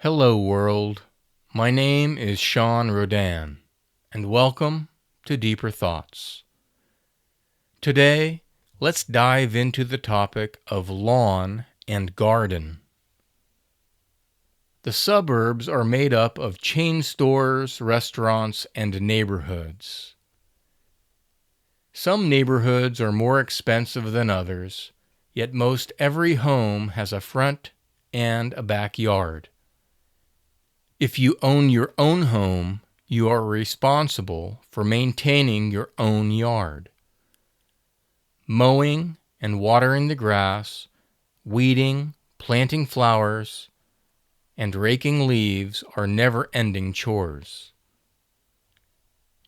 Hello world, my name is Shawn Rodin, and welcome to Deeper Thoughts. Today, let's dive into the topic of lawn and garden. The suburbs are made up of chain stores, restaurants, and neighborhoods. Some neighborhoods are more expensive than others, yet most every home has a front and a backyard. If you own your own home, you are responsible for maintaining your own yard. Mowing and watering the grass, weeding, planting flowers, and raking leaves are never-ending chores.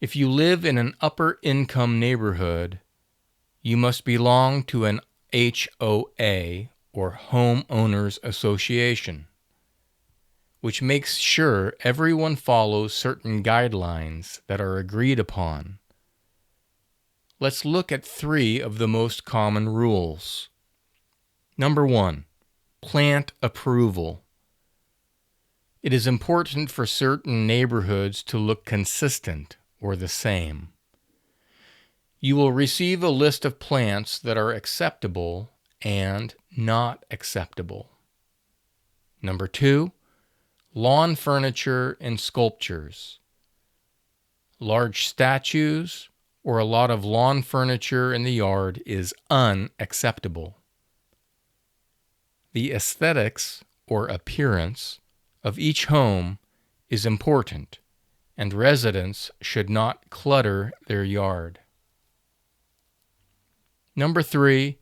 If you live in an upper-income neighborhood, you must belong to an HOA, or Homeowners Association, which makes sure everyone follows certain guidelines that are agreed upon. Let's look at 3 of the most common rules. Number 1, plant approval. It is important for certain neighborhoods to look consistent or the same. You will receive a list of plants that are acceptable and not acceptable. Number 2, lawn furniture and sculptures. Large statues or a lot of lawn furniture in the yard is unacceptable. The aesthetics or appearance of each home is important, and residents should not clutter their yard. Number 3,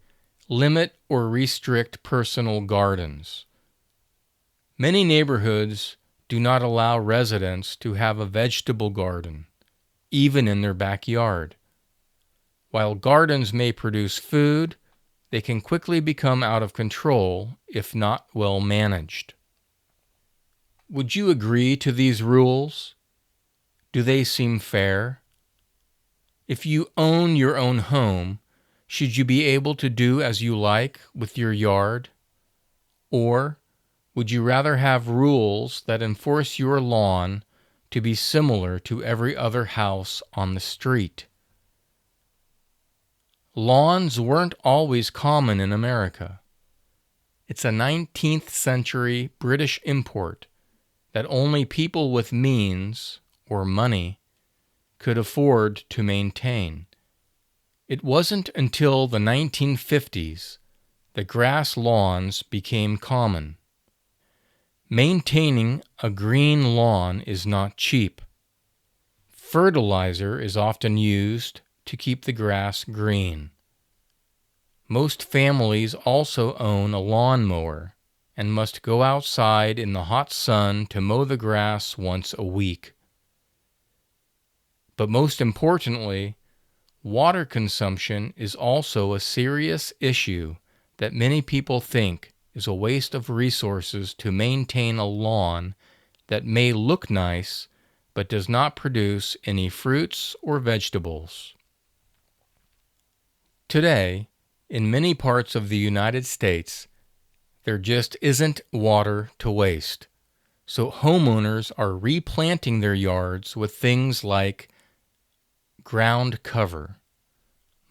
limit or restrict personal gardens. Many neighborhoods do not allow residents to have a vegetable garden, even in their backyard. While gardens may produce food, they can quickly become out of control if not well managed. Would you agree to these rules? Do they seem fair? If you own your own home, should you be able to do as you like with your yard? Or would you rather have rules that enforce your lawn to be similar to every other house on the street? Lawns weren't always common in America. It's a 19th century British import that only people with means, or money, could afford to maintain. It wasn't until the 1950s that grass lawns became common. Maintaining a green lawn is not cheap. Fertilizer is often used to keep the grass green. Most families also own a lawnmower and must go outside in the hot sun to mow the grass once a week. But most importantly, water consumption is also a serious issue that many people think is a waste of resources to maintain a lawn that may look nice but does not produce any fruits or vegetables. Today, in many parts of the United States, there just isn't water to waste, so homeowners are replanting their yards with things like ground cover,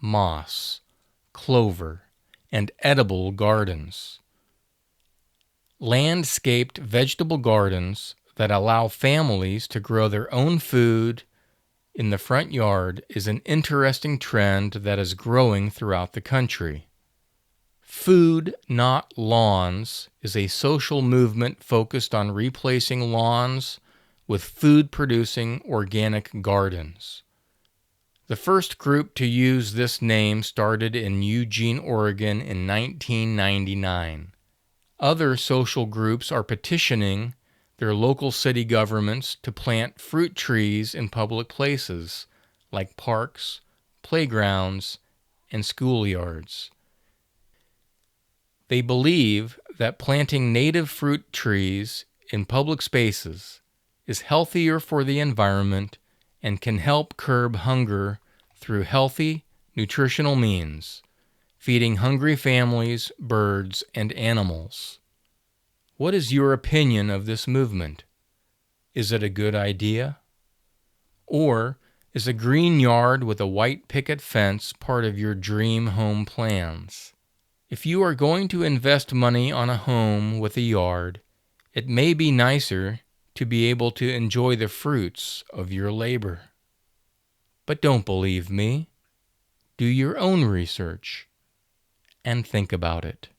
moss, clover, and edible gardens. Landscaped vegetable gardens that allow families to grow their own food in the front yard is an interesting trend that is growing throughout the country. Food Not Lawns is a social movement focused on replacing lawns with food-producing organic gardens. The first group to use this name started in Eugene, Oregon in 1999. Other social groups are petitioning their local city governments to plant fruit trees in public places like parks, playgrounds, and schoolyards. They believe that planting native fruit trees in public spaces is healthier for the environment and can help curb hunger through healthy, nutritional means, feeding hungry families, birds, and animals. What is your opinion of this movement? Is it a good idea? Or is a green yard with a white picket fence part of your dream home plans? If you are going to invest money on a home with a yard, it may be nicer to be able to enjoy the fruits of your labor. But don't believe me. Do your own research and think about it.